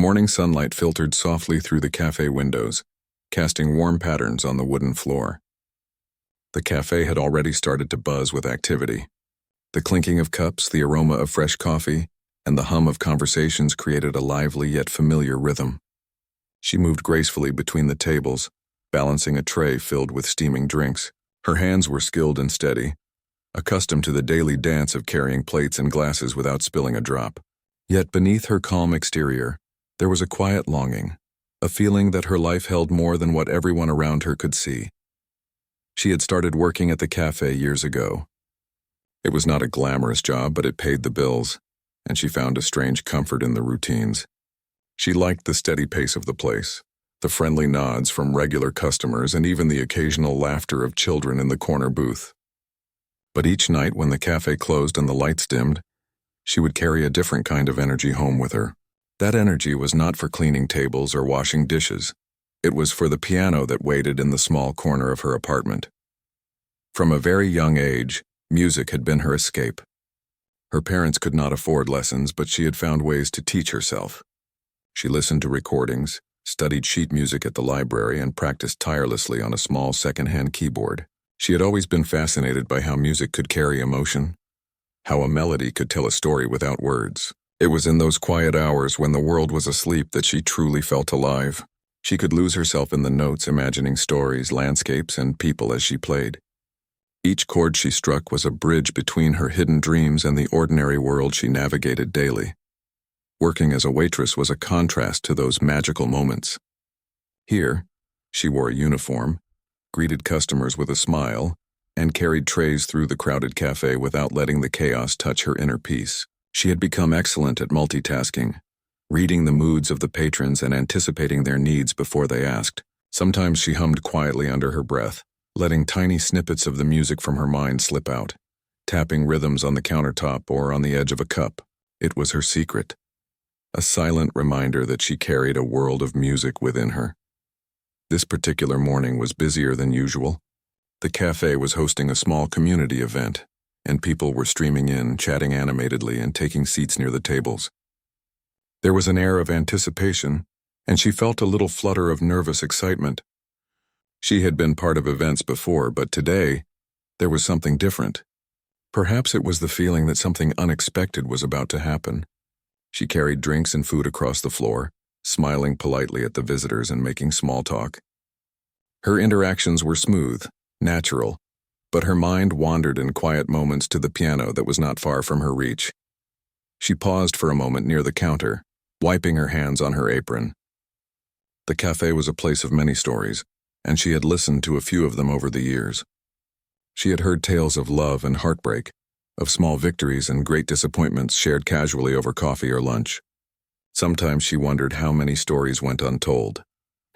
morning sunlight filtered softly through the cafe windows, casting warm patterns on the wooden floor. The cafe had already started to buzz with activity. The clinking of cups, the aroma of fresh coffee, and the hum of conversations created a lively yet familiar rhythm. She moved gracefully between the tables, balancing a tray filled with steaming drinks. Her hands were skilled and steady, accustomed to the daily dance of carrying plates and glasses without spilling a drop. Yet beneath her calm exterior, there was a quiet longing, a feeling that her life held more than what everyone around her could see. She had started working at the cafe years ago. It was not a glamorous job, but it paid the bills, and she found a strange comfort in the routines. She liked the steady pace of the place, the friendly nods from regular customers, and even the occasional laughter of children in the corner booth. But each night when the cafe closed and the lights dimmed, she would carry a different kind of energy home with her. That energy was not for cleaning tables or washing dishes. It was for the piano that waited in the small corner of her apartment. From a very young age, music had been her escape. Her parents could not afford lessons, but she had found ways to teach herself. She listened to recordings, studied sheet music at the library, and practiced tirelessly on a small second-hand keyboard. She had always been fascinated by how music could carry emotion, how a melody could tell a story without words. It was in those quiet hours when the world was asleep that she truly felt alive. She could lose herself in the notes, imagining stories, landscapes, and people as she played. Each chord she struck was a bridge between her hidden dreams and the ordinary world she navigated daily. Working as a waitress was a contrast to those magical moments. Here, she wore a uniform, greeted customers with a smile, and carried trays through the crowded cafe without letting the chaos touch her inner peace. She had become excellent at multitasking, reading the moods of the patrons and anticipating their needs before they asked. Sometimes she hummed quietly under her breath, letting tiny snippets of the music from her mind slip out, tapping rhythms on the countertop or on the edge of a cup. It was her secret, a silent reminder that she carried a world of music within her. This particular morning was busier than usual. The cafe was hosting a small community event, and people were streaming in, chatting animatedly, and taking seats near the tables. There was an air of anticipation, and she felt a little flutter of nervous excitement. She had been part of events before, but today, there was something different. Perhaps it was the feeling that something unexpected was about to happen. She carried drinks and food across the floor, smiling politely at the visitors and making small talk. Her interactions were smooth, natural, but her mind wandered in quiet moments to the piano that was not far from her reach. She paused for a moment near the counter, wiping her hands on her apron. The cafe was a place of many stories, and she had listened to a few of them over the years. She had heard tales of love and heartbreak, of small victories and great disappointments shared casually over coffee or lunch. Sometimes she wondered how many stories went untold,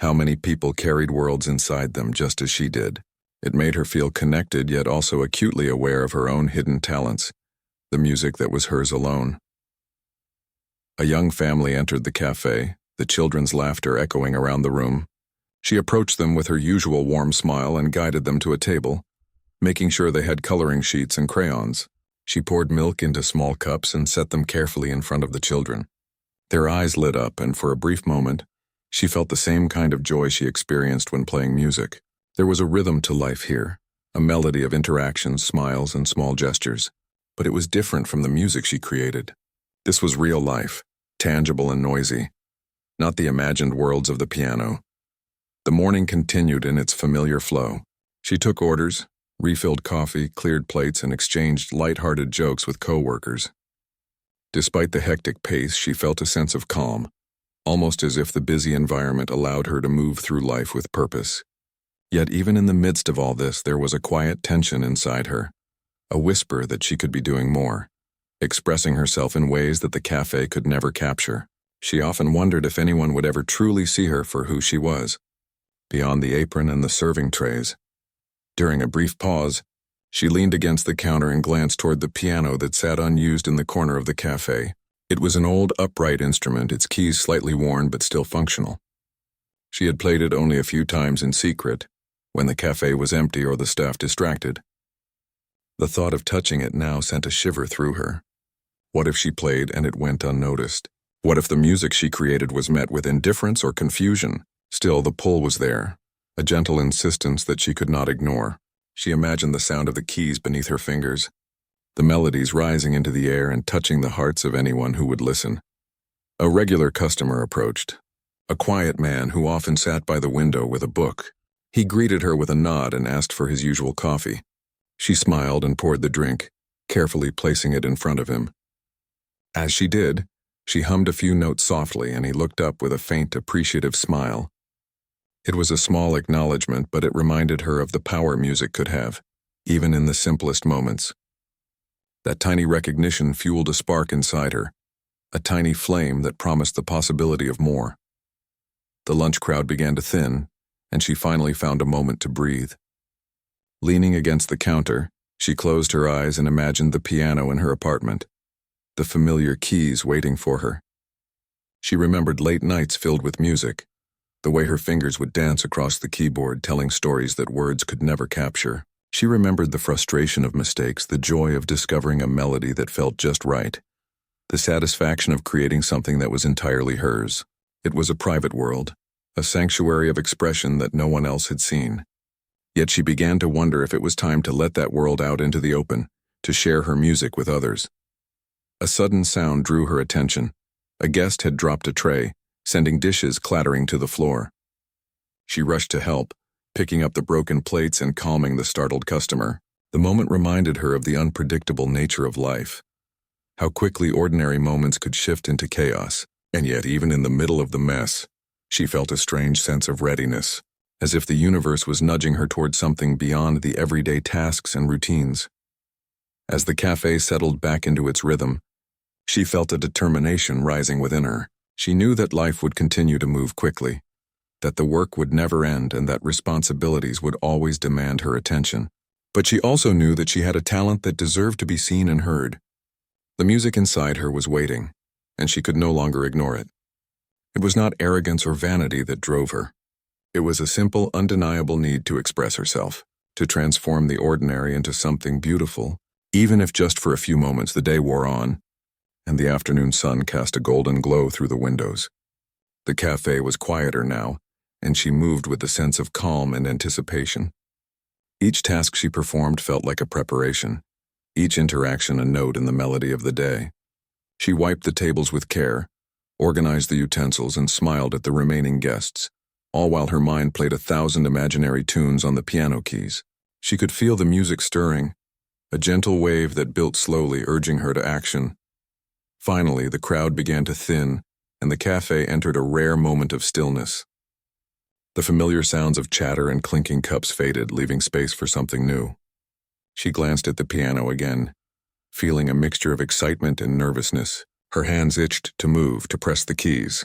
how many people carried worlds inside them just as she did. It made her feel connected, yet also acutely aware of her own hidden talents, the music that was hers alone. A young family entered the cafe, the children's laughter echoing around the room. She approached them with her usual warm smile and guided them to a table, making sure they had coloring sheets and crayons. She poured milk into small cups and set them carefully in front of the children. Their eyes lit up, and for a brief moment, she felt the same kind of joy she experienced when playing music. There was a rhythm to life here, a melody of interactions, smiles, and small gestures. But it was different from the music she created. This was real life, tangible and noisy, not the imagined worlds of the piano. The morning continued in its familiar flow. She took orders, refilled coffee, cleared plates, and exchanged light-hearted jokes with co-workers. Despite the hectic pace, she felt a sense of calm, almost as if the busy environment allowed her to move through life with purpose. Yet even in the midst of all this, there was a quiet tension inside her, a whisper that she could be doing more, expressing herself in ways that the cafe could never capture. She often wondered if anyone would ever truly see her for who she was, beyond the apron and the serving trays. During a brief pause, she leaned against the counter and glanced toward the piano that sat unused in the corner of the cafe. It was an old, upright instrument, its keys slightly worn but still functional. She had played it only a few times in secret, when the cafe was empty or the staff distracted. The thought of touching it now sent a shiver through her. What if she played and it went unnoticed? What if the music she created was met with indifference or confusion? Still, the pull was there, a gentle insistence that she could not ignore. She imagined the sound of the keys beneath her fingers, the melodies rising into the air and touching the hearts of anyone who would listen. A regular customer approached, a quiet man who often sat by the window with a book. He greeted her with a nod and asked for his usual coffee. She smiled and poured the drink, carefully placing it in front of him. As she did, she hummed a few notes softly, and he looked up with a faint, appreciative smile. It was a small acknowledgement, but it reminded her of the power music could have, even in the simplest moments. That tiny recognition fueled a spark inside her, a tiny flame that promised the possibility of more. The lunch crowd began to thin, and she finally found a moment to breathe. Leaning against the counter, she closed her eyes and imagined the piano in her apartment, the familiar keys waiting for her. She remembered late nights filled with music, the way her fingers would dance across the keyboard telling stories that words could never capture. She remembered the frustration of mistakes, the joy of discovering a melody that felt just right, the satisfaction of creating something that was entirely hers. It was a private world, a sanctuary of expression that no one else had seen. Yet she began to wonder if it was time to let that world out into the open, to share her music with others. A sudden sound drew her attention. A guest had dropped a tray, sending dishes clattering to the floor. She rushed to help, picking up the broken plates and calming the startled customer. The moment reminded her of the unpredictable nature of life, how quickly ordinary moments could shift into chaos, and yet even in the middle of the mess, she felt a strange sense of readiness, as if the universe was nudging her toward something beyond the everyday tasks and routines. As the cafe settled back into its rhythm, she felt a determination rising within her. She knew that life would continue to move quickly, that the work would never end, and that responsibilities would always demand her attention. But she also knew that she had a talent that deserved to be seen and heard. The music inside her was waiting, and she could no longer ignore it. It was not arrogance or vanity that drove her. It was a simple, undeniable need to express herself, to transform the ordinary into something beautiful. Even if just for a few moments. The day wore on, and the afternoon sun cast a golden glow through the windows. The cafe was quieter now, and she moved with a sense of calm and anticipation. Each task she performed felt like a preparation, each interaction a note in the melody of the day. She wiped the tables with care, organized the utensils, and smiled at the remaining guests, all while her mind played 1,000 imaginary tunes on the piano keys. She could feel the music stirring, a gentle wave that built slowly, urging her to action. Finally, the crowd began to thin, and the cafe entered a rare moment of stillness. The familiar sounds of chatter and clinking cups faded, leaving space for something new. She glanced at the piano again, feeling a mixture of excitement and nervousness. Her hands itched to move, to press the keys,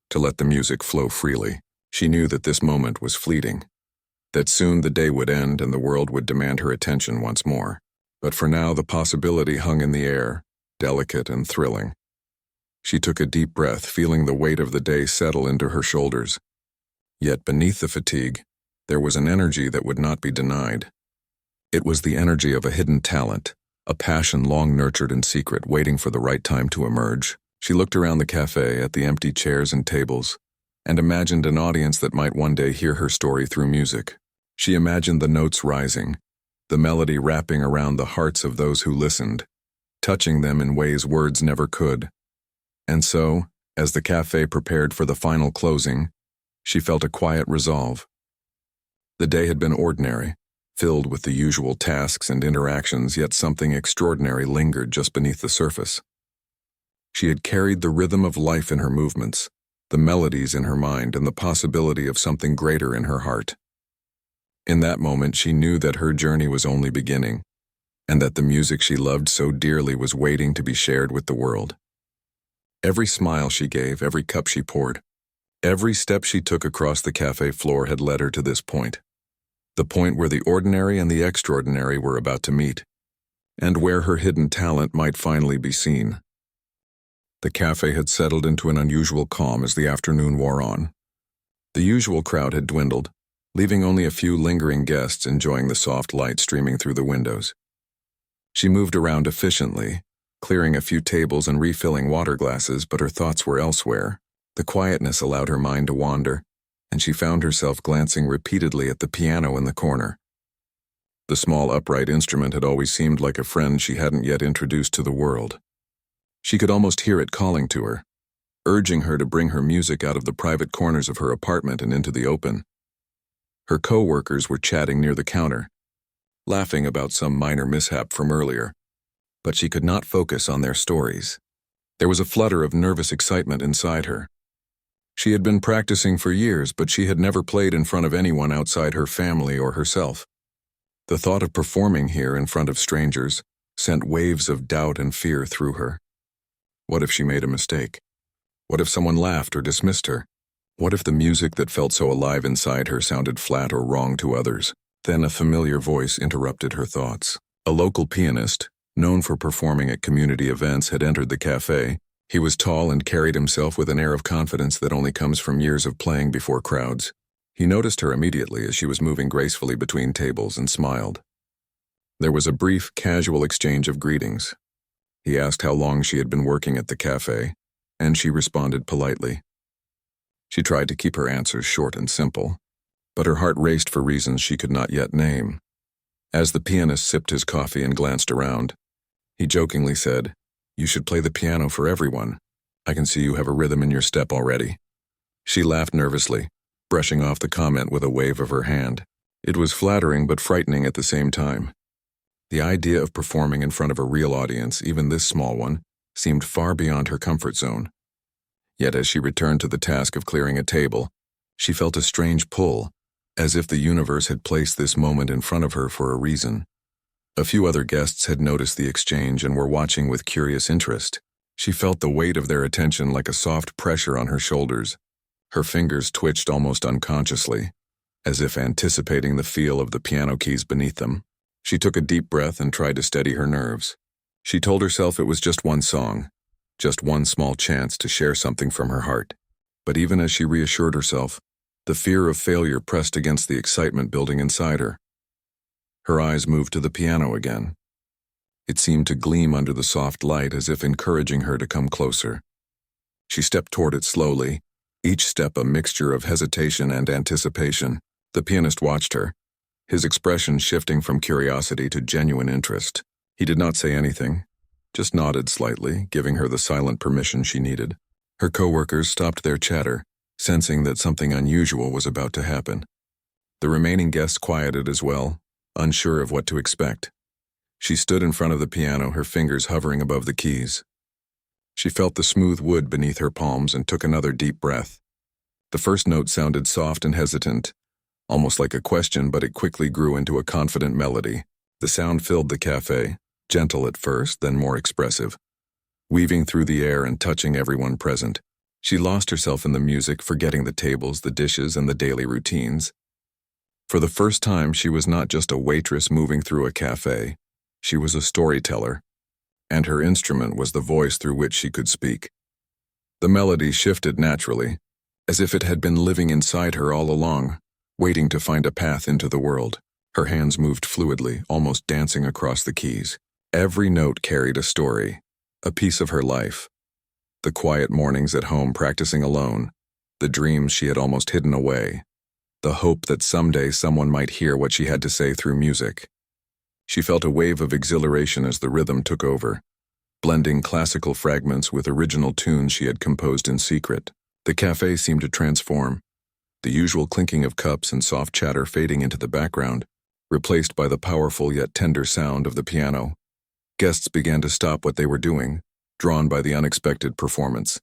to let the music flow freely. She knew that this moment was fleeting, that soon the day would end and the world would demand her attention once more. But for now, the possibility hung in the air, delicate and thrilling. She took a deep breath, feeling the weight of the day settle into her shoulders. Yet beneath the fatigue, there was an energy that would not be denied. It was the energy of a hidden talent, a passion long nurtured in secret, waiting for the right time to emerge. She looked around the cafe at the empty chairs and tables, and imagined an audience that might one day hear her story through music. She imagined the notes rising, the melody wrapping around the hearts of those who listened, touching them in ways words never could. And so, as the cafe prepared for the final closing, she felt a quiet resolve. The day had been ordinary, filled with the usual tasks and interactions, yet something extraordinary lingered just beneath the surface. She had carried the rhythm of life in her movements, the melodies in her mind, and the possibility of something greater in her heart. In that moment, she knew that her journey was only beginning, and that the music she loved so dearly was waiting to be shared with the world. Every smile she gave, every cup she poured, every step she took across the cafe floor had led her to this point, the point where the ordinary and the extraordinary were about to meet, and where her hidden talent might finally be seen. The cafe had settled into an unusual calm as the afternoon wore on. The usual crowd had dwindled, leaving only a few lingering guests enjoying the soft light streaming through the windows. She moved around efficiently, clearing a few tables and refilling water glasses, but her thoughts were elsewhere. The quietness allowed her mind to wander, and she found herself glancing repeatedly at the piano in the corner. The small upright instrument had always seemed like a friend she hadn't yet introduced to the world. She could almost hear it calling to her, urging her to bring her music out of the private corners of her apartment and into the open. Her co-workers were chatting near the counter, laughing about some minor mishap from earlier, but she could not focus on their stories. There was a flutter of nervous excitement inside her. She had been practicing for years, but she had never played in front of anyone outside her family or herself. The thought of performing here in front of strangers sent waves of doubt and fear through her. What if she made a mistake? What if someone laughed or dismissed her? What if the music that felt so alive inside her sounded flat or wrong to others? Then a familiar voice interrupted her thoughts. A local pianist, known for performing at community events, had entered the cafe. He was tall and carried himself with an air of confidence that only comes from years of playing before crowds. He noticed her immediately as she was moving gracefully between tables and smiled. There was a brief, casual exchange of greetings. He asked how long she had been working at the cafe, and she responded politely. She tried to keep her answers short and simple, but her heart raced for reasons she could not yet name. As the pianist sipped his coffee and glanced around, he jokingly said, "You should play the piano for everyone. I can see you have a rhythm in your step already." She laughed nervously, brushing off the comment with a wave of her hand. It was flattering but frightening at the same time. The idea of performing in front of a real audience, even this small one, seemed far beyond her comfort zone. Yet as she returned to the task of clearing a table, she felt a strange pull, as if the universe had placed this moment in front of her for a reason. A few other guests had noticed the exchange and were watching with curious interest. She felt the weight of their attention like a soft pressure on her shoulders. Her fingers twitched almost unconsciously, as if anticipating the feel of the piano keys beneath them. She took a deep breath and tried to steady her nerves. She told herself it was just one song, just one small chance to share something from her heart. But even as she reassured herself, the fear of failure pressed against the excitement building inside her. Her eyes moved to the piano again. It seemed to gleam under the soft light as if encouraging her to come closer. She stepped toward it slowly, each step a mixture of hesitation and anticipation. The pianist watched her, his expression shifting from curiosity to genuine interest. He did not say anything, just nodded slightly, giving her the silent permission she needed. Her coworkers stopped their chatter, sensing that something unusual was about to happen. The remaining guests quieted as well, unsure of what to expect. She stood in front of the piano, her fingers hovering above the keys. She felt the smooth wood beneath her palms and took another deep breath. The first note sounded soft and hesitant, almost like a question, but it quickly grew into a confident melody. The sound filled the cafe, gentle at first, then more expressive, weaving through the air and touching everyone present. She lost herself in the music, forgetting the tables, the dishes, and the daily routines. For the first time, she was not just a waitress moving through a cafe. She was a storyteller, and her instrument was the voice through which she could speak. The melody shifted naturally, as if it had been living inside her all along, waiting to find a path into the world. Her hands moved fluidly, almost dancing across the keys. Every note carried a story, a piece of her life. The quiet mornings at home practicing alone, the dreams she had almost hidden away, the hope that someday someone might hear what she had to say through music. She felt a wave of exhilaration as the rhythm took over, blending classical fragments with original tunes she had composed in secret. The cafe seemed to transform, the usual clinking of cups and soft chatter fading into the background, replaced by the powerful yet tender sound of the piano. Guests began to stop what they were doing, drawn by the unexpected performance.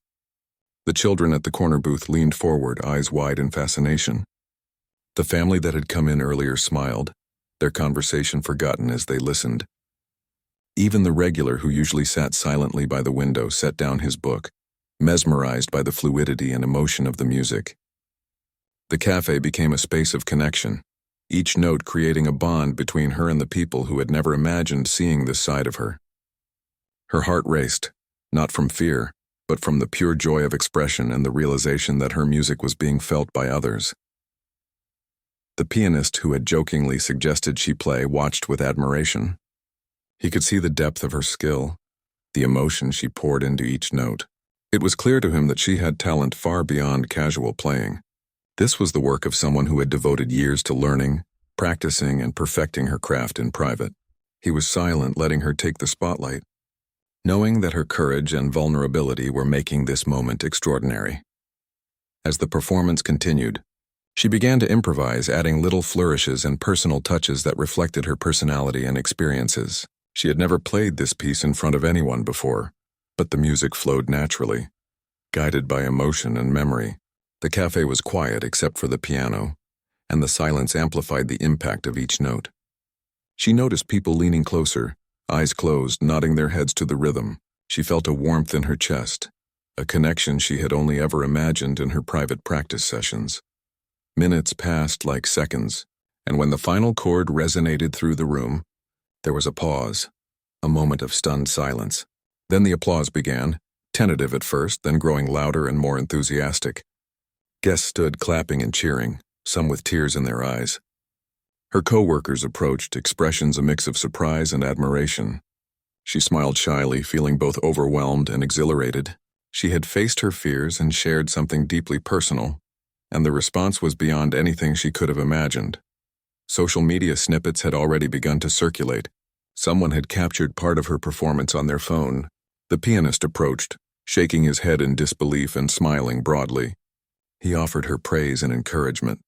The children at the corner booth leaned forward, eyes wide in fascination. The family that had come in earlier smiled, their conversation forgotten as they listened. Even the regular who usually sat silently by the window set down his book, mesmerized by the fluidity and emotion of the music. The cafe became a space of connection, each note creating a bond between her and the people who had never imagined seeing this side of her. Her heart raced, not from fear, but from the pure joy of expression and the realization that her music was being felt by others. The pianist who had jokingly suggested she play watched with admiration. He could see the depth of her skill, the emotion she poured into each note. It was clear to him that she had talent far beyond casual playing. This was the work of someone who had devoted years to learning, practicing, and perfecting her craft in private. He was silent, letting her take the spotlight, knowing that her courage and vulnerability were making this moment extraordinary. As the performance continued, she began to improvise, adding little flourishes and personal touches that reflected her personality and experiences. She had never played this piece in front of anyone before, but the music flowed naturally, guided by emotion and memory. The cafe was quiet except for the piano, and the silence amplified the impact of each note. She noticed people leaning closer, eyes closed, nodding their heads to the rhythm. She felt a warmth in her chest, a connection she had only ever imagined in her private practice sessions. Minutes passed like seconds, and when the final chord resonated through the room, there was a pause, a moment of stunned silence. Then the applause began, tentative at first, then growing louder and more enthusiastic. Guests stood clapping and cheering, some with tears in their eyes. Her co-workers approached, expressions a mix of surprise and admiration. She smiled shyly, feeling both overwhelmed and exhilarated. She had faced her fears and shared something deeply personal, and the response was beyond anything she could have imagined. Social media snippets had already begun to circulate. Someone had captured part of her performance on their phone. The pianist approached, shaking his head in disbelief and smiling broadly. He offered her praise and encouragement,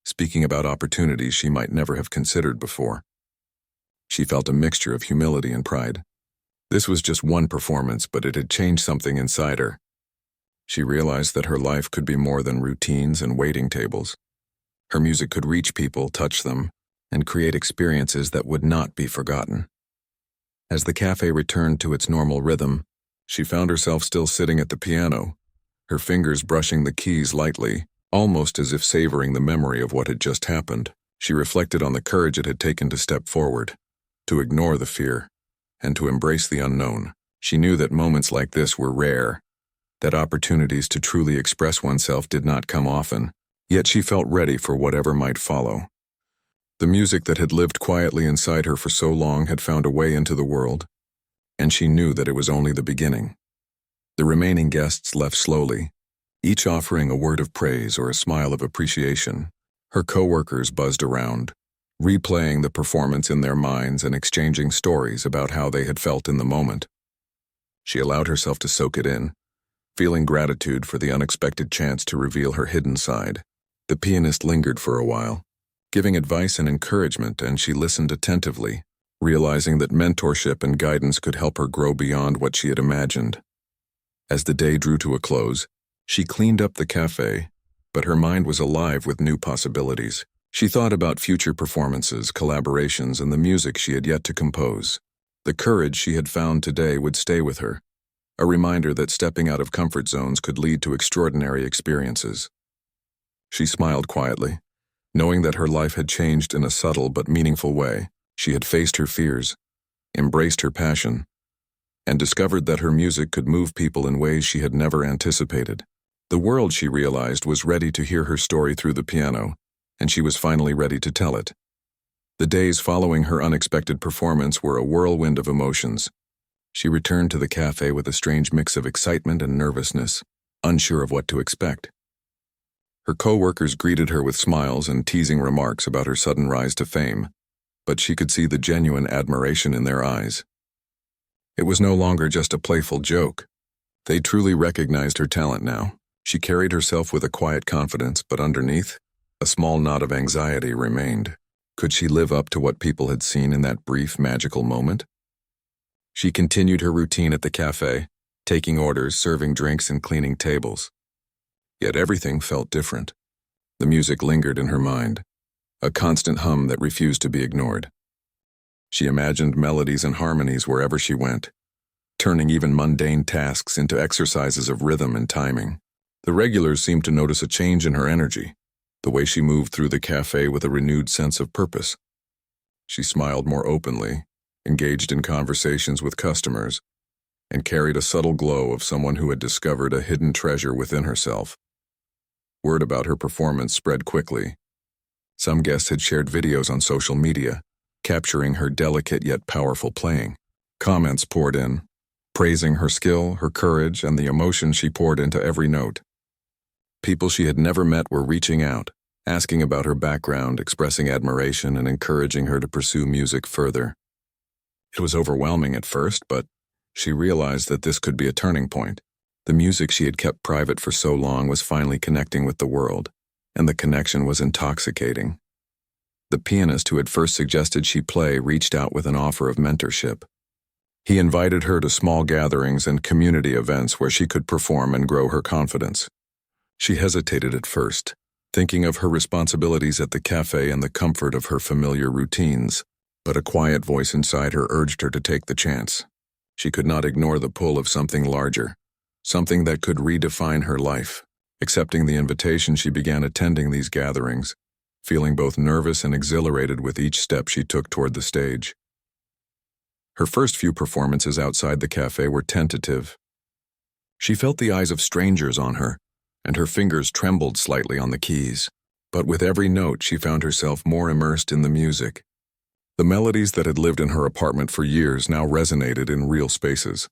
speaking about opportunities she might never have considered before. She felt a mixture of humility and pride. This was just one performance, but it had changed something inside her. She realized that her life could be more than routines and waiting tables. Her music could reach people, touch them, and create experiences that would not be forgotten. As the cafe returned to its normal rhythm, she found herself still sitting at the piano, her fingers brushing the keys lightly, almost as if savoring the memory of what had just happened. She reflected on the courage it had taken to step forward, to ignore the fear, and to embrace the unknown. She knew that moments like this were rare, that opportunities to truly express oneself did not come often, yet she felt ready for whatever might follow. The music that had lived quietly inside her for so long had found a way into the world, and she knew that it was only the beginning. The remaining guests left slowly, each offering a word of praise or a smile of appreciation. Her co-workers buzzed around, replaying the performance in their minds and exchanging stories about how they had felt in the moment. She allowed herself to soak it in, feeling gratitude for the unexpected chance to reveal her hidden side. The pianist lingered for a while, giving advice and encouragement, and she listened attentively, realizing that mentorship and guidance could help her grow beyond what she had imagined. As the day drew to a close, she cleaned up the cafe, but her mind was alive with new possibilities. She thought about future performances, collaborations, and the music she had yet to compose. The courage she had found today would stay with her, a reminder that stepping out of comfort zones could lead to extraordinary experiences. She smiled quietly, knowing that her life had changed in a subtle but meaningful way. She had faced her fears, embraced her passion, and discovered that her music could move people in ways she had never anticipated. The world, she realized, was ready to hear her story through the piano, and she was finally ready to tell it. The days following her unexpected performance were a whirlwind of emotions. She returned to the cafe with a strange mix of excitement and nervousness, unsure of what to expect. Her co-workers greeted her with smiles and teasing remarks about her sudden rise to fame, but she could see the genuine admiration in their eyes. It was no longer just a playful joke. They truly recognized her talent now. She carried herself with a quiet confidence, but underneath, a small knot of anxiety remained. Could she live up to what people had seen in that brief, magical moment? She continued her routine at the cafe, taking orders, serving drinks, and cleaning tables. Yet everything felt different. The music lingered in her mind, a constant hum that refused to be ignored. She imagined melodies and harmonies wherever she went, turning even mundane tasks into exercises of rhythm and timing. The regulars seemed to notice a change in her energy, the way she moved through the cafe with a renewed sense of purpose. She smiled more openly, engaged in conversations with customers, and carried a subtle glow of someone who had discovered a hidden treasure within herself. Word about her performance spread quickly. Some guests had shared videos on social media, capturing her delicate yet powerful playing. Comments poured in, praising her skill, her courage, and the emotion she poured into every note. People she had never met were reaching out, asking about her background, expressing admiration, and encouraging her to pursue music further. It was overwhelming at first, but she realized that this could be a turning point. The music she had kept private for so long was finally connecting with the world, and the connection was intoxicating. The pianist who had first suggested she play reached out with an offer of mentorship. He invited her to small gatherings and community events where she could perform and grow her confidence. She hesitated at first, thinking of her responsibilities at the cafe and the comfort of her familiar routines, but a quiet voice inside her urged her to take the chance. She could not ignore the pull of something larger, something that could redefine her life. Accepting the invitation, she began attending these gatherings, feeling both nervous and exhilarated with each step she took toward the stage. Her first few performances outside the cafe were tentative. She felt the eyes of strangers on her, and her fingers trembled slightly on the keys. But with every note, she found herself more immersed in the music. The melodies that had lived in her apartment for years now resonated in real spaces,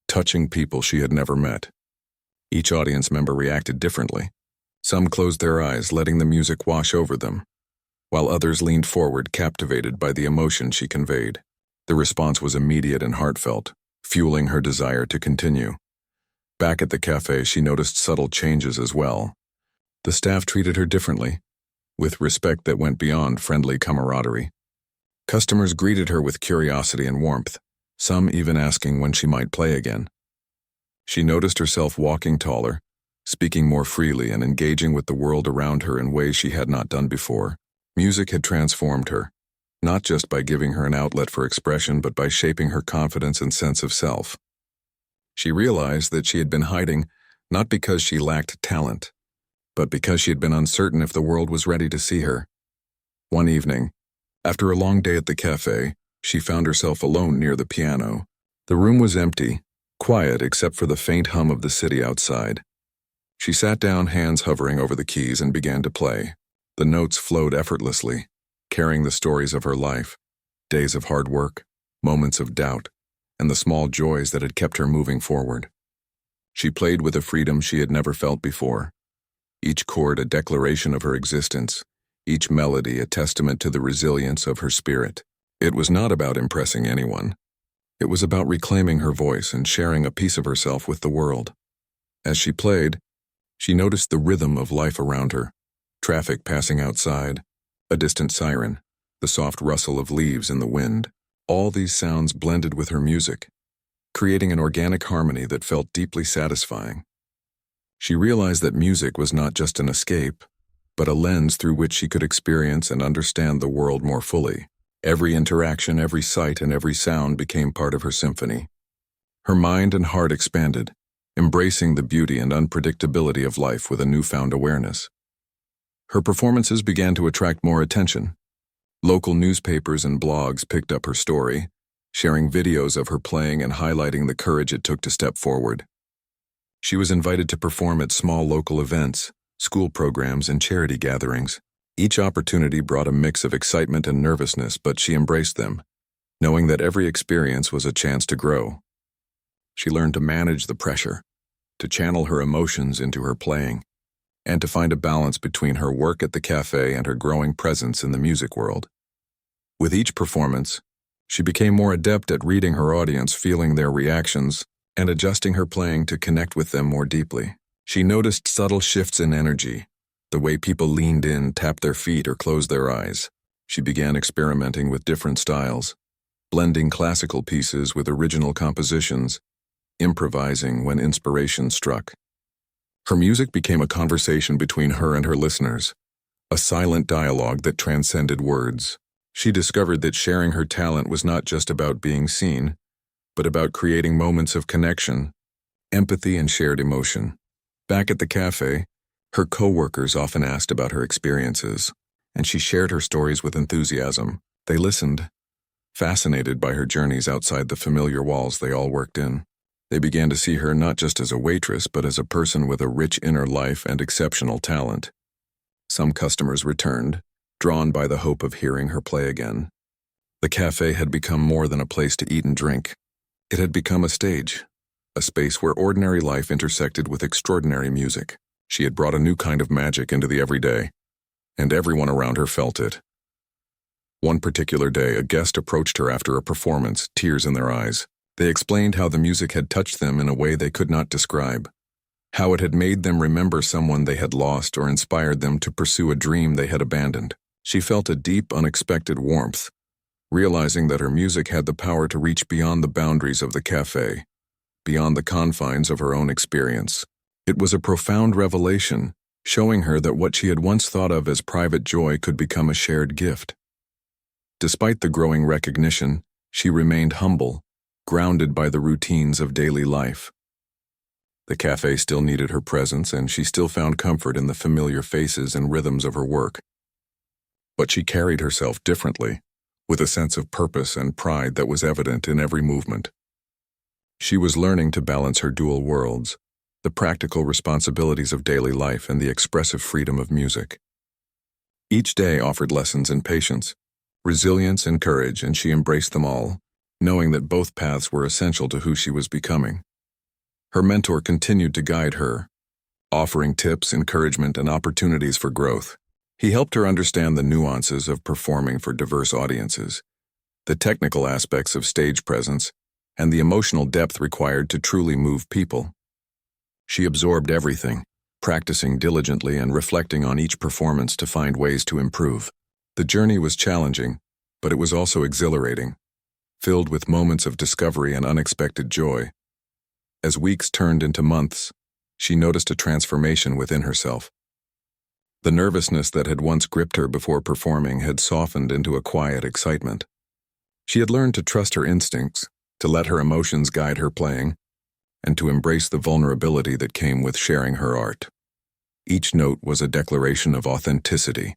touching people she had never met. Each audience member reacted differently. Some closed their eyes, letting the music wash over them, while others leaned forward, captivated by the emotion she conveyed. The response was immediate and heartfelt, fueling her desire to continue. Back at the cafe, she noticed subtle changes as well. The staff treated her differently, with respect that went beyond friendly camaraderie. Customers greeted her with curiosity and warmth, some even asking when she might play again. She noticed herself walking taller, speaking more freely, and engaging with the world around her in ways she had not done before. Music had transformed her, not just by giving her an outlet for expression, but by shaping her confidence and sense of self. She realized that she had been hiding not because she lacked talent, but because she had been uncertain if the world was ready to see her. One evening, after a long day at the cafe, she found herself alone near the piano. The room was empty, quiet except for the faint hum of the city outside. She sat down, hands hovering over the keys, and began to play. The notes flowed effortlessly, carrying the stories of her life, days of hard work, moments of doubt, and the small joys that had kept her moving forward. She played with a freedom she had never felt before, each chord a declaration of her existence, each melody a testament to the resilience of her spirit. It was not about impressing anyone. It was about reclaiming her voice and sharing a piece of herself with the world. As she played, she noticed the rhythm of life around her, traffic passing outside, a distant siren, the soft rustle of leaves in the wind. All these sounds blended with her music, creating an organic harmony that felt deeply satisfying. She realized that music was not just an escape, but a lens through which she could experience and understand the world more fully. Every interaction, every sight, and every sound became part of her symphony. Her mind and heart expanded, embracing the beauty and unpredictability of life with a newfound awareness. Her performances began to attract more attention. Local newspapers and blogs picked up her story, sharing videos of her playing and highlighting the courage it took to step forward. She was invited to perform at small local events, school programs, and charity gatherings. Each opportunity brought a mix of excitement and nervousness, but she embraced them, knowing that every experience was a chance to grow. She learned to manage the pressure, to channel her emotions into her playing, and to find a balance between her work at the cafe and her growing presence in the music world. With each performance, she became more adept at reading her audience, feeling their reactions, and adjusting her playing to connect with them more deeply. She noticed subtle shifts in energy, the way people leaned in, tapped their feet, or closed their eyes. She began experimenting with different styles, blending classical pieces with original compositions, improvising when inspiration struck. Her music became a conversation between her and her listeners, a silent dialogue that transcended words. She discovered that sharing her talent was not just about being seen, but about creating moments of connection, empathy, and shared emotion. Back at the cafe, her co-workers often asked about her experiences, and she shared her stories with enthusiasm. They listened, fascinated by her journeys outside the familiar walls they all worked in. They began to see her not just as a waitress, but as a person with a rich inner life and exceptional talent. Some customers returned, drawn by the hope of hearing her play again. The cafe had become more than a place to eat and drink. It had become a stage, a space where ordinary life intersected with extraordinary music. She had brought a new kind of magic into the everyday, and everyone around her felt it. One particular day, a guest approached her after a performance, tears in their eyes. They explained how the music had touched them in a way they could not describe, how it had made them remember someone they had lost or inspired them to pursue a dream they had abandoned. She felt a deep, unexpected warmth, realizing that her music had the power to reach beyond the boundaries of the cafe, beyond the confines of her own experience. It was a profound revelation, showing her that what she had once thought of as private joy could become a shared gift. Despite the growing recognition, she remained humble, grounded by the routines of daily life. The cafe still needed her presence, and she still found comfort in the familiar faces and rhythms of her work. But she carried herself differently, with a sense of purpose and pride that was evident in every movement. She was learning to balance her dual worlds, the practical responsibilities of daily life and the expressive freedom of music. Each day offered lessons in patience, resilience, and courage, and she embraced them all, knowing that both paths were essential to who she was becoming. Her mentor continued to guide her, offering tips, encouragement, and opportunities for growth. He helped her understand the nuances of performing for diverse audiences, the technical aspects of stage presence, and the emotional depth required to truly move people. She absorbed everything, practicing diligently and reflecting on each performance to find ways to improve. The journey was challenging, but it was also exhilarating, filled with moments of discovery and unexpected joy. As weeks turned into months, she noticed a transformation within herself. The nervousness that had once gripped her before performing had softened into a quiet excitement. She had learned to trust her instincts, to let her emotions guide her playing, and to embrace the vulnerability that came with sharing her art. Each note was a declaration of authenticity,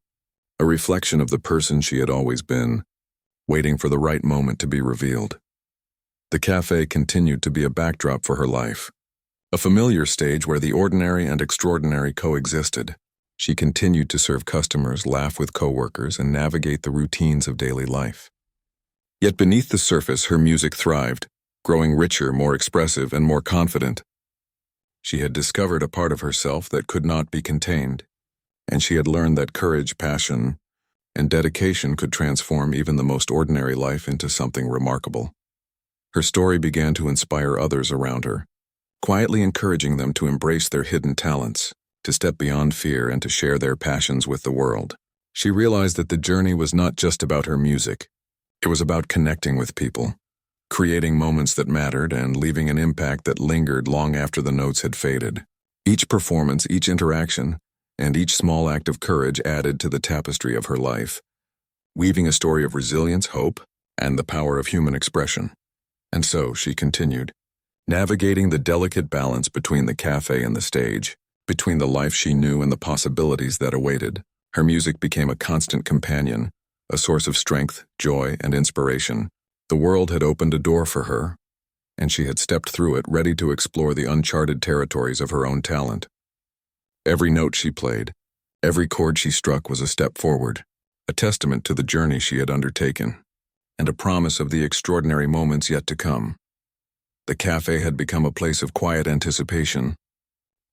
a reflection of the person she had always been, waiting for the right moment to be revealed. The cafe continued to be a backdrop for her life, a familiar stage where the ordinary and extraordinary coexisted. She continued to serve customers, laugh with coworkers, and navigate the routines of daily life. Yet beneath the surface, her music thrived, growing richer, more expressive, and more confident. She had discovered a part of herself that could not be contained, and she had learned that courage, passion, and dedication could transform even the most ordinary life into something remarkable. Her story began to inspire others around her, quietly encouraging them to embrace their hidden talents, to step beyond fear, and to share their passions with the world. She realized that the journey was not just about her music. It was about connecting with people, creating moments that mattered, and leaving an impact that lingered long after the notes had faded. Each performance, each interaction, and each small act of courage added to the tapestry of her life, weaving a story of resilience, hope, and the power of human expression. And so she continued, navigating the delicate balance between the cafe and the stage, between the life she knew and the possibilities that awaited. Her music became a constant companion, a source of strength, joy, and inspiration. The world had opened a door for her, and she had stepped through it, ready to explore the uncharted territories of her own talent. Every note she played, every chord she struck was a step forward, a testament to the journey she had undertaken, and a promise of the extraordinary moments yet to come. The cafe had become a place of quiet anticipation.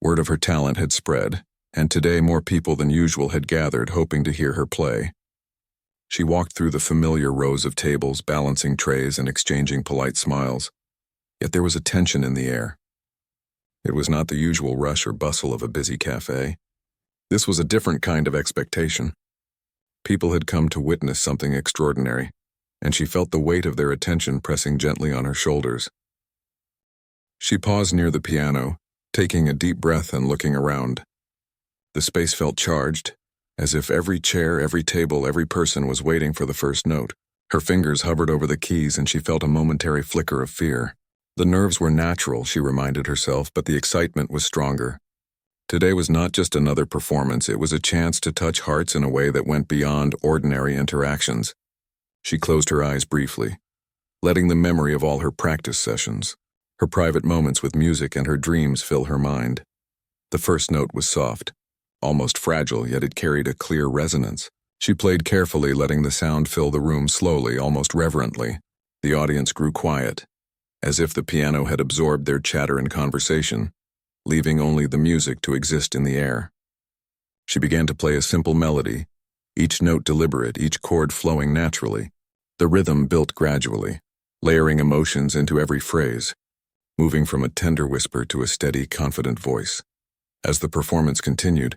Word of her talent had spread, and today more people than usual had gathered, hoping to hear her play. She walked through the familiar rows of tables, balancing trays and exchanging polite smiles. Yet there was a tension in the air. It was not the usual rush or bustle of a busy cafe. This was a different kind of expectation. People had come to witness something extraordinary, and she felt the weight of their attention pressing gently on her shoulders. She paused near the piano, taking a deep breath and looking around. The space felt charged, as if every chair, every table, every person was waiting for the first note. Her fingers hovered over the keys, and she felt a momentary flicker of fear. The nerves were natural, she reminded herself, but the excitement was stronger. Today was not just another performance, it was a chance to touch hearts in a way that went beyond ordinary interactions. She closed her eyes briefly, letting the memory of all her practice sessions, her private moments with music, and her dreams fill her mind. The first note was soft, almost fragile, yet it carried a clear resonance. She played carefully, letting the sound fill the room slowly, almost reverently. The audience grew quiet, as if the piano had absorbed their chatter and conversation, leaving only the music to exist in the air. She began to play a simple melody, each note deliberate, each chord flowing naturally. The rhythm built gradually, layering emotions into every phrase, moving from a tender whisper to a steady, confident voice. As the performance continued,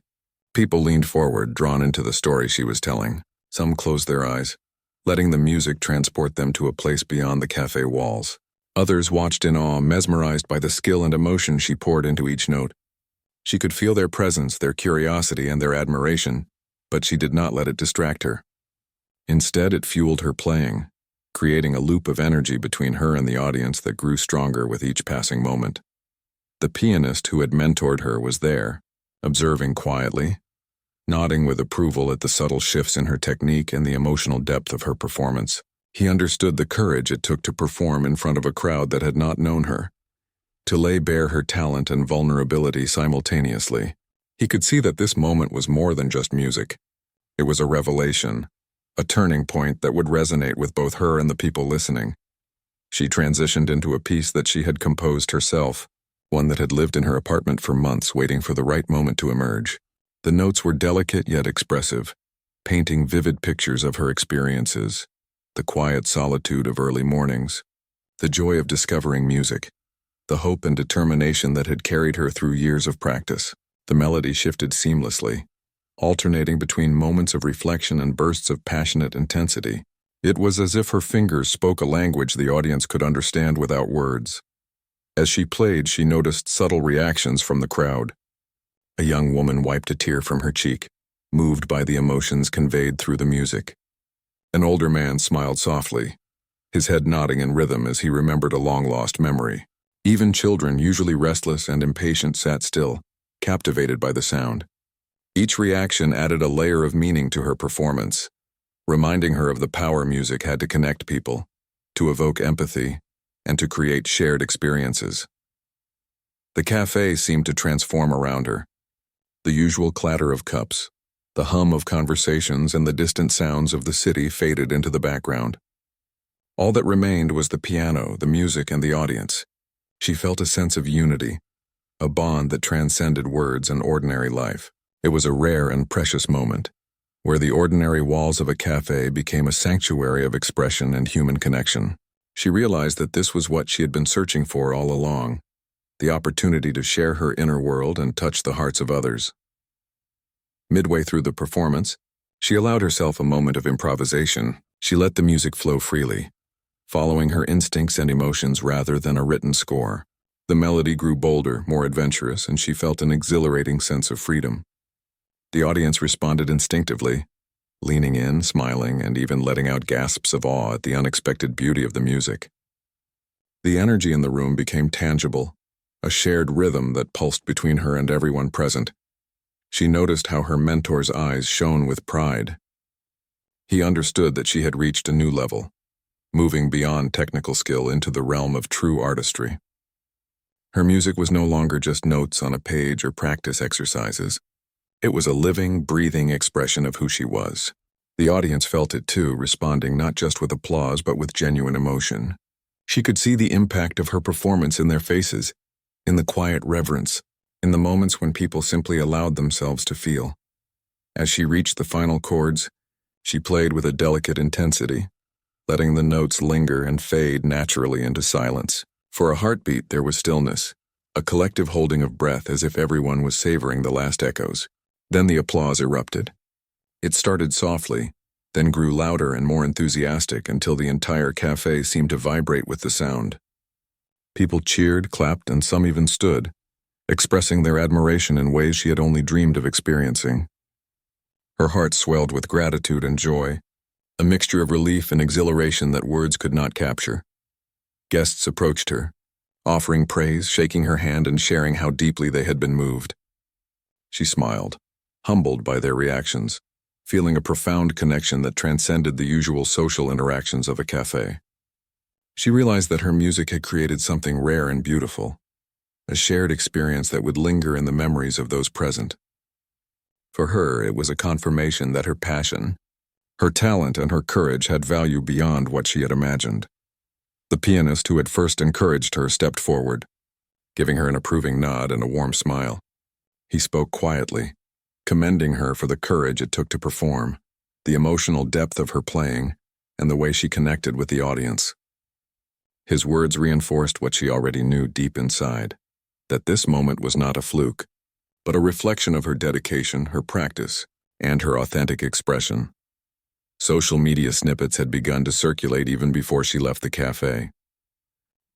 people leaned forward, drawn into the story she was telling. Some closed their eyes, letting the music transport them to a place beyond the cafe walls. Others watched in awe, mesmerized by the skill and emotion she poured into each note. She could feel their presence, their curiosity, and their admiration, but she did not let it distract her. Instead, it fueled her playing, creating a loop of energy between her and the audience that grew stronger with each passing moment. The pianist who had mentored her was there, observing quietly, nodding with approval at the subtle shifts in her technique and the emotional depth of her performance. He understood the courage it took to perform in front of a crowd that had not known her, to lay bare her talent and vulnerability simultaneously. He could see that this moment was more than just music. It was a revelation, a turning point that would resonate with both her and the people listening. She transitioned into a piece that she had composed herself, one that had lived in her apartment for months, waiting for the right moment to emerge. The notes were delicate yet expressive, painting vivid pictures of her experiences, the quiet solitude of early mornings, the joy of discovering music, the hope and determination that had carried her through years of practice. The melody shifted seamlessly, alternating between moments of reflection and bursts of passionate intensity. It was as if her fingers spoke a language the audience could understand without words. As she played, she noticed subtle reactions from the crowd. A young woman wiped a tear from her cheek, moved by the emotions conveyed through the music. An older man smiled softly, his head nodding in rhythm as he remembered a long-lost memory. Even children, usually restless and impatient, sat still, captivated by the sound. Each reaction added a layer of meaning to her performance, reminding her of the power music had to connect people, to evoke empathy, and to create shared experiences. The cafe seemed to transform around her. The usual clatter of cups, the hum of conversations, and the distant sounds of the city faded into the background. All that remained was the piano, the music, and the audience. She felt a sense of unity, a bond that transcended words and ordinary life. It was a rare and precious moment, where the ordinary walls of a cafe became a sanctuary of expression and human connection. She realized that this was what she had been searching for all along, the opportunity to share her inner world and touch the hearts of others. Midway through the performance, she allowed herself a moment of improvisation. She let the music flow freely, following her instincts and emotions rather than a written score. The melody grew bolder, more adventurous, and she felt an exhilarating sense of freedom. The audience responded instinctively, leaning in, smiling, and even letting out gasps of awe at the unexpected beauty of the music. The energy in the room became tangible, a shared rhythm that pulsed between her and everyone present. She noticed how her mentor's eyes shone with pride. He understood that she had reached a new level, moving beyond technical skill into the realm of true artistry. Her music was no longer just notes on a page or practice exercises. It was a living, breathing expression of who she was. The audience felt it too, responding not just with applause but with genuine emotion. She could see the impact of her performance in their faces, in the quiet reverence, in the moments when people simply allowed themselves to feel. As she reached the final chords, she played with a delicate intensity, letting the notes linger and fade naturally into silence. For a heartbeat, there was stillness, a collective holding of breath as if everyone was savoring the last echoes. Then the applause erupted. It started softly, then grew louder and more enthusiastic until the entire cafe seemed to vibrate with the sound. People cheered, clapped, and some even stood, expressing their admiration in ways she had only dreamed of experiencing. Her heart swelled with gratitude and joy, a mixture of relief and exhilaration that words could not capture. Guests approached her, offering praise, shaking her hand, and sharing how deeply they had been moved. She smiled, humbled by their reactions, feeling a profound connection that transcended the usual social interactions of a cafe. She realized that her music had created something rare and beautiful, a shared experience that would linger in the memories of those present. For her, it was a confirmation that her passion, her talent, and her courage had value beyond what she had imagined. The pianist who had first encouraged her stepped forward, giving her an approving nod and a warm smile. He spoke quietly, commending her for the courage it took to perform, the emotional depth of her playing, and the way she connected with the audience. His words reinforced what she already knew deep inside, that this moment was not a fluke, but a reflection of her dedication, her practice, and her authentic expression. Social media snippets had begun to circulate even before she left the cafe.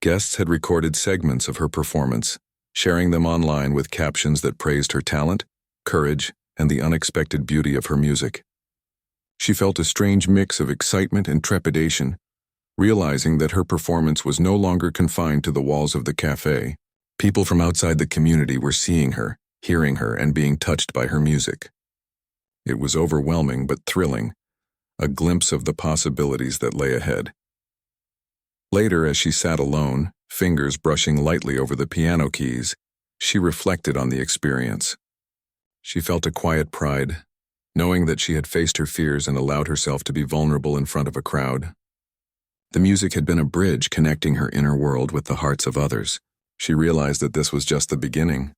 Guests had recorded segments of her performance, sharing them online with captions that praised her talent, courage, and the unexpected beauty of her music. She felt a strange mix of excitement and trepidation, realizing that her performance was no longer confined to the walls of the cafe. People from outside the community were seeing her, hearing her, and being touched by her music. It was overwhelming but thrilling, a glimpse of the possibilities that lay ahead. Later, as she sat alone, fingers brushing lightly over the piano keys, she reflected on the experience. She felt a quiet pride, knowing that she had faced her fears and allowed herself to be vulnerable in front of a crowd. The music had been a bridge connecting her inner world with the hearts of others. She realized that this was just the beginning,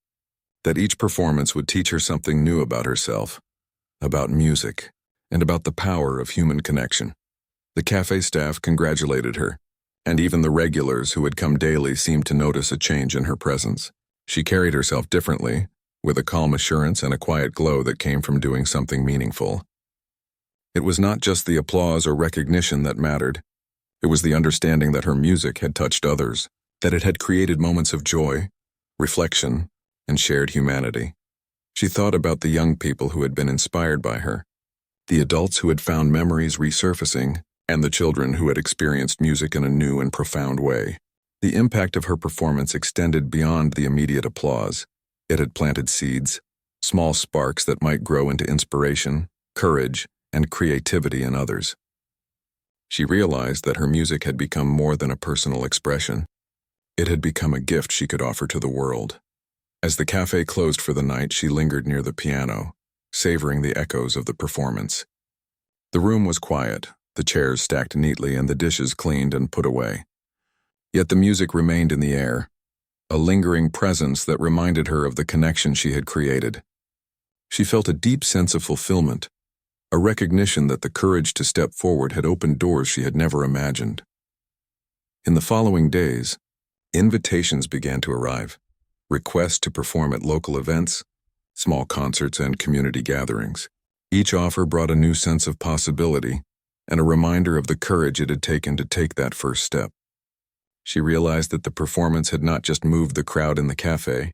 that each performance would teach her something new about herself, about music, and about the power of human connection. The cafe staff congratulated her, and even the regulars who had come daily seemed to notice a change in her presence. She carried herself differently, with a calm assurance and a quiet glow that came from doing something meaningful. It was not just the applause or recognition that mattered. It was the understanding that her music had touched others, that it had created moments of joy, reflection, and shared humanity. She thought about the young people who had been inspired by her, the adults who had found memories resurfacing, and the children who had experienced music in a new and profound way. The impact of her performance extended beyond the immediate applause. It had planted seeds, small sparks that might grow into inspiration, courage, and creativity in others. She realized that her music had become more than a personal expression. It had become a gift she could offer to the world. As the cafe closed for the night, she lingered near the piano, savoring the echoes of the performance. The room was quiet, the chairs stacked neatly and the dishes cleaned and put away. Yet the music remained in the air, a lingering presence that reminded her of the connection she had created. She felt a deep sense of fulfillment, a recognition that the courage to step forward had opened doors she had never imagined. In the following days, invitations began to arrive, requests to perform at local events, small concerts, and community gatherings. Each offer brought a new sense of possibility and a reminder of the courage it had taken to take that first step. She realized that the performance had not just moved the crowd in the cafe,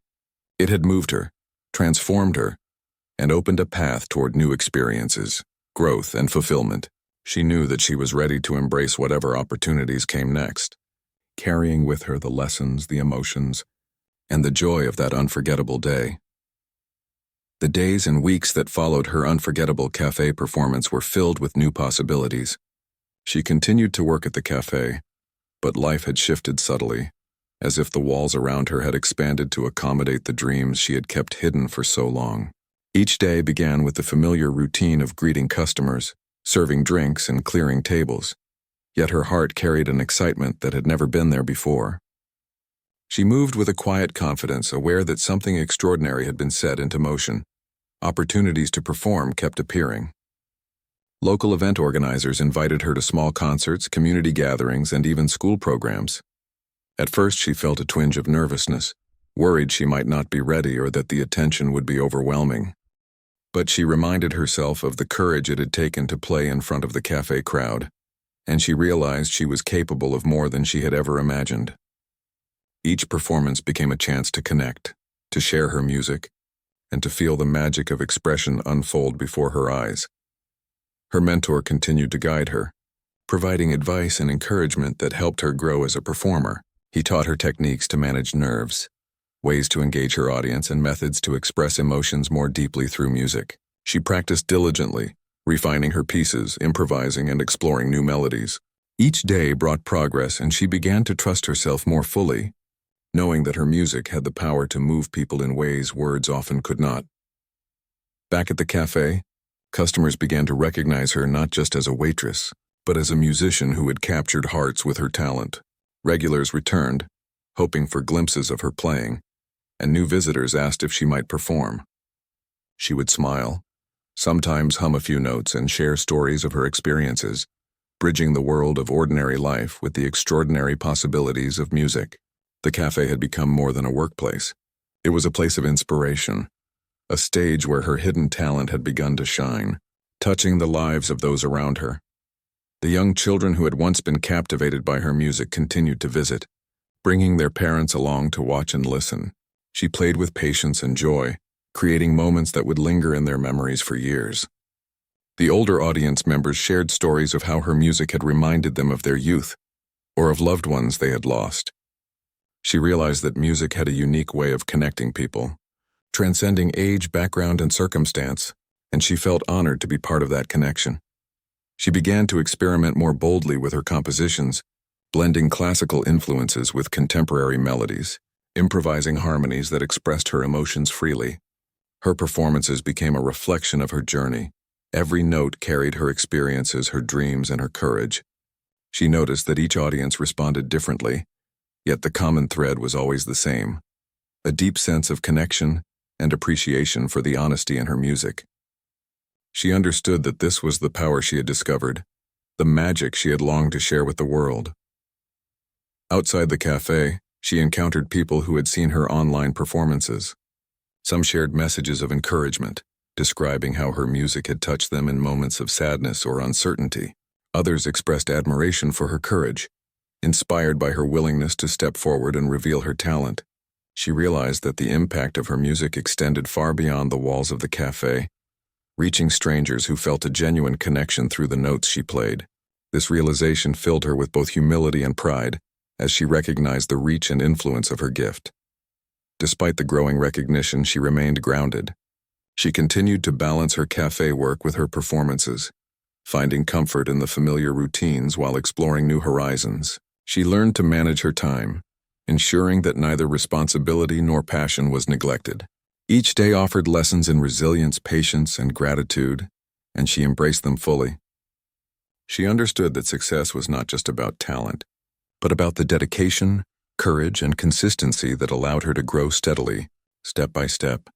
it had moved her, transformed her, and opened a path toward new experiences, growth, and fulfillment. She knew that she was ready to embrace whatever opportunities came next, carrying with her the lessons, the emotions, and the joy of that unforgettable day. The days and weeks that followed her unforgettable cafe performance were filled with new possibilities. She continued to work at the cafe, but life had shifted subtly, as if the walls around her had expanded to accommodate the dreams she had kept hidden for so long. Each day began with the familiar routine of greeting customers, serving drinks, and clearing tables, yet her heart carried an excitement that had never been there before. She moved with a quiet confidence, aware that something extraordinary had been set into motion. Opportunities to perform kept appearing. Local event organizers invited her to small concerts, community gatherings, and even school programs. At first, she felt a twinge of nervousness, worried she might not be ready or that the attention would be overwhelming. But she reminded herself of the courage it had taken to play in front of the cafe crowd, and she realized she was capable of more than she had ever imagined. Each performance became a chance to connect, to share her music, and to feel the magic of expression unfold before her eyes. Her mentor continued to guide her, providing advice and encouragement that helped her grow as a performer. He taught her techniques to manage nerves, ways to engage her audience, and methods to express emotions more deeply through music. She practiced diligently, refining her pieces, improvising, and exploring new melodies. Each day brought progress, and she began to trust herself more fully, knowing that her music had the power to move people in ways words often could not. Back at the cafe, customers began to recognize her not just as a waitress, but as a musician who had captured hearts with her talent. Regulars returned, hoping for glimpses of her playing, and new visitors asked if she might perform. She would smile, sometimes hum a few notes and share stories of her experiences, bridging the world of ordinary life with the extraordinary possibilities of music. The cafe had become more than a workplace. It was a place of inspiration, a stage where her hidden talent had begun to shine, touching the lives of those around her. The young children who had once been captivated by her music continued to visit, bringing their parents along to watch and listen. She played with patience and joy, creating moments that would linger in their memories for years. The older audience members shared stories of how her music had reminded them of their youth, or of loved ones they had lost. She realized that music had a unique way of connecting people, transcending age, background, and circumstance, and she felt honored to be part of that connection. She began to experiment more boldly with her compositions, blending classical influences with contemporary melodies, improvising harmonies that expressed her emotions freely. Her performances became a reflection of her journey. Every note carried her experiences, her dreams, and her courage. She noticed that each audience responded differently, yet the common thread was always the same: a deep sense of connection and appreciation for the honesty in her music. She understood that this was the power she had discovered, the magic she had longed to share with the world. Outside the cafe, she encountered people who had seen her online performances. Some shared messages of encouragement, describing how her music had touched them in moments of sadness or uncertainty. Others expressed admiration for her courage, inspired by her willingness to step forward and reveal her talent. She realized that the impact of her music extended far beyond the walls of the cafe, reaching strangers who felt a genuine connection through the notes she played. This realization filled her with both humility and pride, as she recognized the reach and influence of her gift. Despite the growing recognition, she remained grounded. She continued to balance her cafe work with her performances, finding comfort in the familiar routines while exploring new horizons. She learned to manage her time, ensuring that neither responsibility nor passion was neglected. Each day offered lessons in resilience, patience, and gratitude, and she embraced them fully. She understood that success was not just about talent, but about the dedication, courage, and consistency that allowed her to grow steadily, step by step.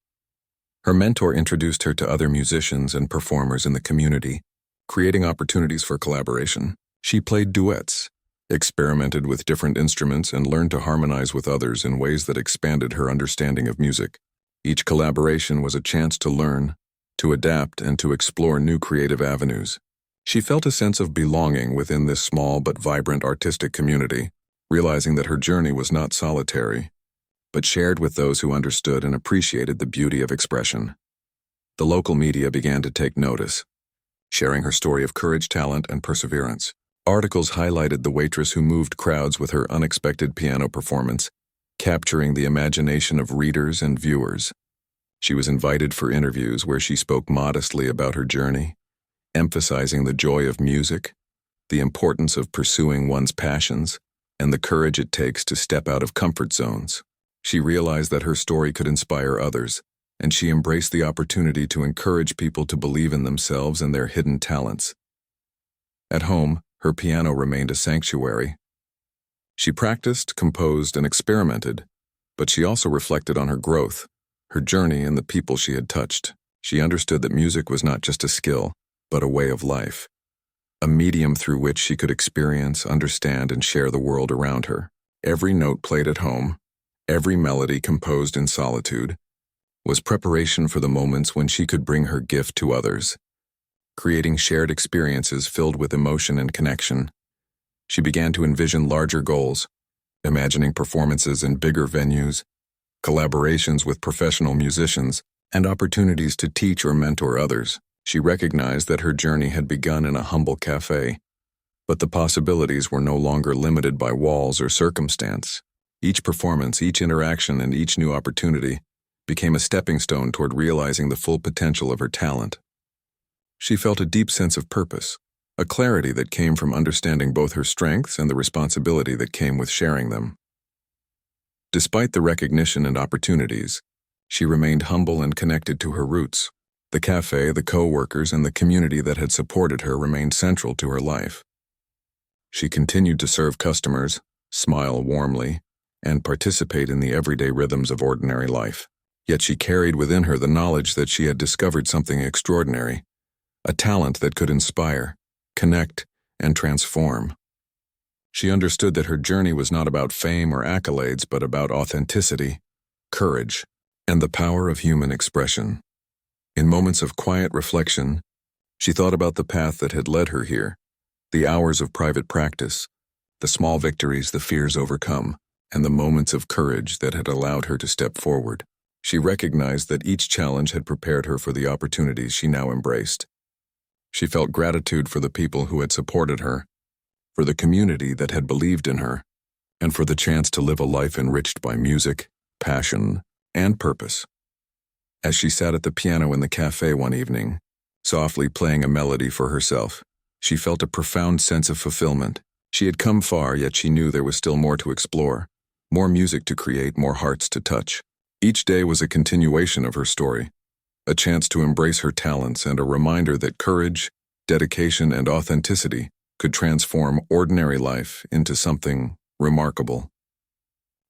Her mentor introduced her to other musicians and performers in the community, creating opportunities for collaboration. She played duets, experimented with different instruments, and learned to harmonize with others in ways that expanded her understanding of music. Each collaboration was a chance to learn, to adapt, and to explore new creative avenues. She felt a sense of belonging within this small but vibrant artistic community, realizing that her journey was not solitary, but shared with those who understood and appreciated the beauty of expression. The local media began to take notice, sharing her story of courage, talent, and perseverance. Articles highlighted the waitress who moved crowds with her unexpected piano performance, capturing the imagination of readers and viewers. She was invited for interviews where she spoke modestly about her journey, emphasizing the joy of music, the importance of pursuing one's passions, and the courage it takes to step out of comfort zones. She realized that her story could inspire others, and she embraced the opportunity to encourage people to believe in themselves and their hidden talents. At home, her piano remained a sanctuary. She practiced, composed, and experimented, but she also reflected on her growth, her journey, and the people she had touched. She understood that music was not just a skill, but a way of life, a medium through which she could experience, understand, and share the world around her. Every note played at home, every melody composed in solitude, was preparation for the moments when she could bring her gift to others, creating shared experiences filled with emotion and connection. She began to envision larger goals, imagining performances in bigger venues, collaborations with professional musicians, and opportunities to teach or mentor others. She recognized that her journey had begun in a humble cafe, but the possibilities were no longer limited by walls or circumstance. Each performance, each interaction, and each new opportunity became a stepping stone toward realizing the full potential of her talent. She felt a deep sense of purpose, a clarity that came from understanding both her strengths and the responsibility that came with sharing them. Despite the recognition and opportunities, she remained humble and connected to her roots. The cafe, the co-workers, and the community that had supported her remained central to her life. She continued to serve customers, smile warmly, and participate in the everyday rhythms of ordinary life. Yet she carried within her the knowledge that she had discovered something extraordinary, a talent that could inspire, connect, and transform. She understood that her journey was not about fame or accolades, but about authenticity, courage, and the power of human expression. In moments of quiet reflection, she thought about the path that had led her here, the hours of private practice, the small victories, the fears overcome, and the moments of courage that had allowed her to step forward. She recognized that each challenge had prepared her for the opportunities she now embraced. She felt gratitude for the people who had supported her, for the community that had believed in her, and for the chance to live a life enriched by music, passion, and purpose. As she sat at the piano in the cafe one evening, softly playing a melody for herself, she felt a profound sense of fulfillment. She had come far, yet she knew there was still more to explore, more music to create, more hearts to touch. Each day was a continuation of her story, a chance to embrace her talents and a reminder that courage, dedication, and authenticity could transform ordinary life into something remarkable.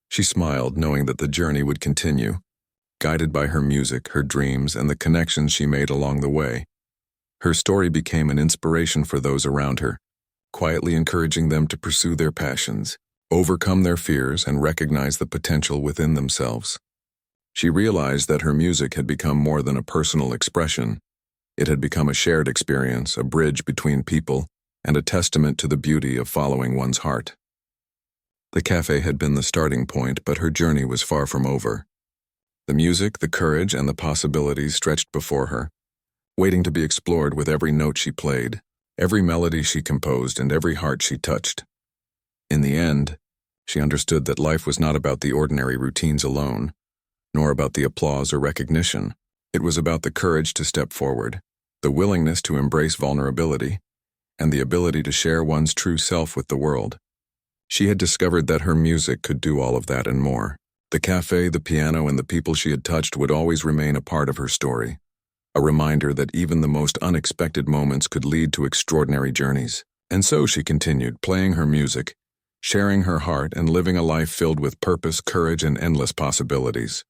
She smiled, knowing that the journey would continue, guided by her music, her dreams, and the connections she made along the way. Her story became an inspiration for those around her, quietly encouraging them to pursue their passions, overcome their fears, and recognize the potential within themselves. She realized that her music had become more than a personal expression. It had become a shared experience, a bridge between people, and a testament to the beauty of following one's heart. The cafe had been the starting point, but her journey was far from over. The music, the courage, and the possibilities stretched before her, waiting to be explored with every note she played, every melody she composed, and every heart she touched. In the end, she understood that life was not about the ordinary routines alone, nor about the applause or recognition. It was about the courage to step forward, the willingness to embrace vulnerability, and the ability to share one's true self with the world. She had discovered that her music could do all of that and more. The cafe, the piano, and the people she had touched would always remain a part of her story, a reminder that even the most unexpected moments could lead to extraordinary journeys. And so she continued, playing her music, sharing her heart, and living a life filled with purpose, courage, and endless possibilities.